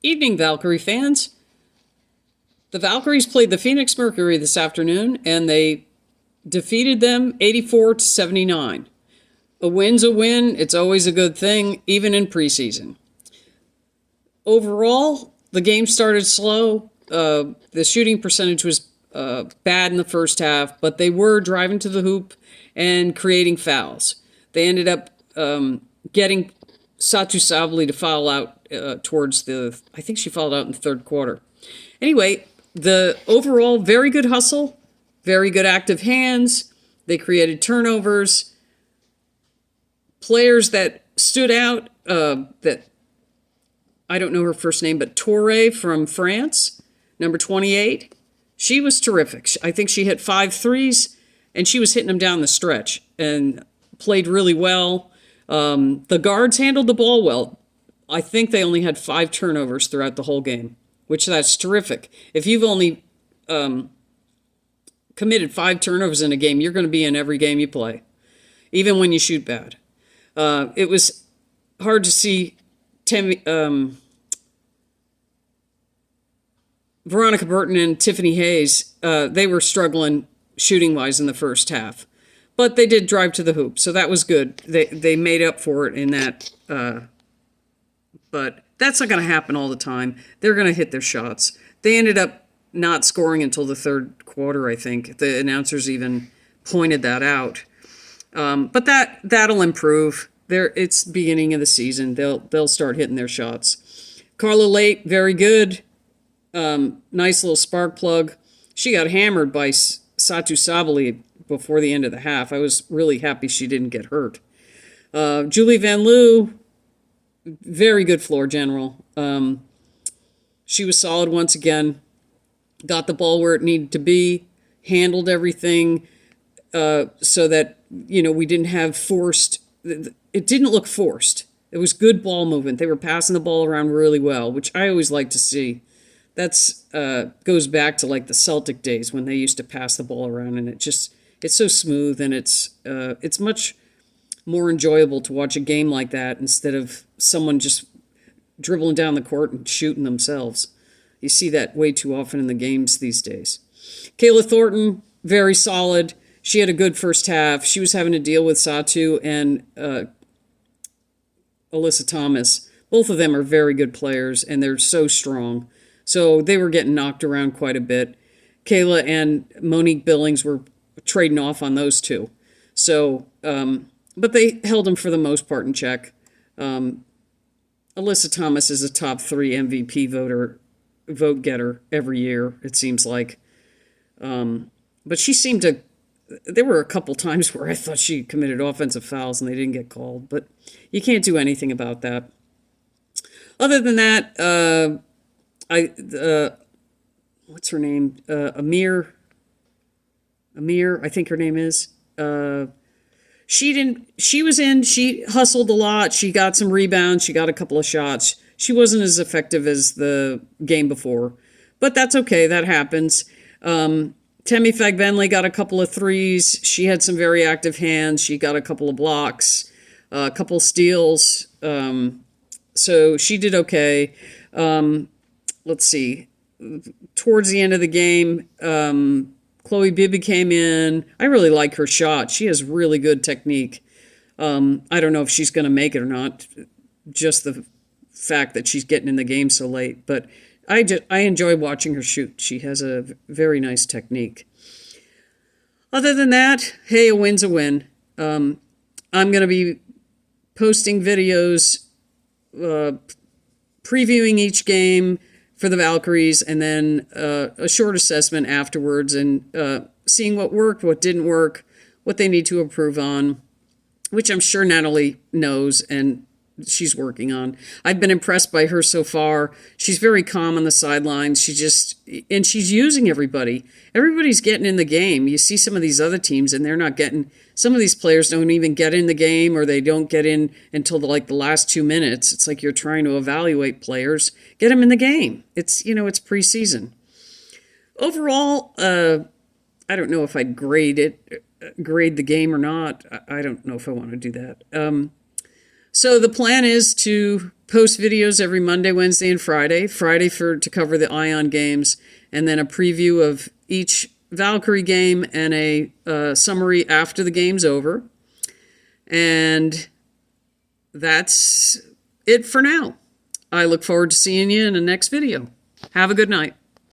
Evening, Valkyrie fans. The Valkyries played the Phoenix Mercury this afternoon, and they defeated them 84-79. A win's a win. It's always a good thing, even in preseason. Overall, the game started slow. The shooting percentage was bad in the first half, but they were driving to the hoop and creating fouls. They ended up getting Satu Sabali to foul out I think she fouled out in the third quarter. Anyway, the overall very good hustle, very good active hands. They created turnovers. Players that stood out, that I don't know her first name, but Torre from France, number 28. She was terrific. I think she hit 5 threes, and she was hitting them down the stretch and played really well. The guards handled the ball well. I think they only had 5 turnovers throughout the whole game, which that's terrific. If you've only committed 5 turnovers in a game, you're going to be in every game you play, even when you shoot bad. It was hard to see Veronica Burton and Tiffany Hayes. They were struggling shooting-wise in the first half. But they did drive to the hoop, so that was good. They made up for it in that. But that's not going to happen all the time. They're going to hit their shots. They ended up not scoring until the third quarter, I think. The announcers even pointed that out. But that'll improve. It's beginning of the season. They'll start hitting their shots. Carla Late, very good. Nice little spark plug. She got hammered by Satu Sabali before the end of the half. I was really happy she didn't get hurt. Julie Van Loo, very good floor general. She was solid once again. Got the ball where it needed to be. Handled everything so that, we didn't have forced. It didn't look forced. It was good ball movement. They were passing the ball around really well, which I always like to see. That's goes back to like the Celtic days when they used to pass the ball around, and it's so smooth, and it's much more enjoyable to watch a game like that instead of someone just dribbling down the court and shooting themselves. You see that way too often in the games these days. Kayla Thornton, very solid. She had a good first half. She was having to deal with Satu and Alyssa Thomas. Both of them are very good players, and they're so strong. So they were getting knocked around quite a bit. Kayla and Monique Billings were trading off on those two. So, but they held them for the most part in check. Alyssa Thomas is a top 3 MVP vote getter every year, it seems like. But she seemed to, there were a couple times where I thought she committed offensive fouls and they didn't get called, but you can't do anything about that. Other than that, what's her name? Amir, I think her name is. She hustled a lot. She got some rebounds. She got a couple of shots. She wasn't as effective as the game before, but that's okay. That happens. Temi Fagbenley got a couple of threes. She had some very active hands. She got a couple of blocks, a couple of steals. So she did okay. Let's see. Towards the end of the game, Chloe Bibby came in. I really like her shot. She has really good technique. I don't know if she's going to make it or not, just the fact that she's getting in the game so late. But I enjoy watching her shoot. She has a very nice technique. Other than that, hey, a win's a win. I'm going to be posting videos previewing each game for the Valkyries, and then a short assessment afterwards, and seeing what worked, what didn't work, what they need to improve on, which I'm sure Natalie knows and she's working on. I've been impressed by her so far. She's very calm on the sidelines. She's using everybody. Everybody's getting in the game. You see some of these other teams, and they're not getting. Some of these players don't even get in the game, or they don't get in until the last 2 minutes. It's like you're trying to evaluate players. Get them in the game. It's preseason. Overall, I don't know if I'd grade the game or not. I don't know if I want to do that. So the plan is to post videos every Monday, Wednesday, and Friday. Friday to cover the Ion games, and then a preview of each Valkyrie game and a summary after the game's over. And that's it for now. I look forward to seeing you in the next video. Have a good night.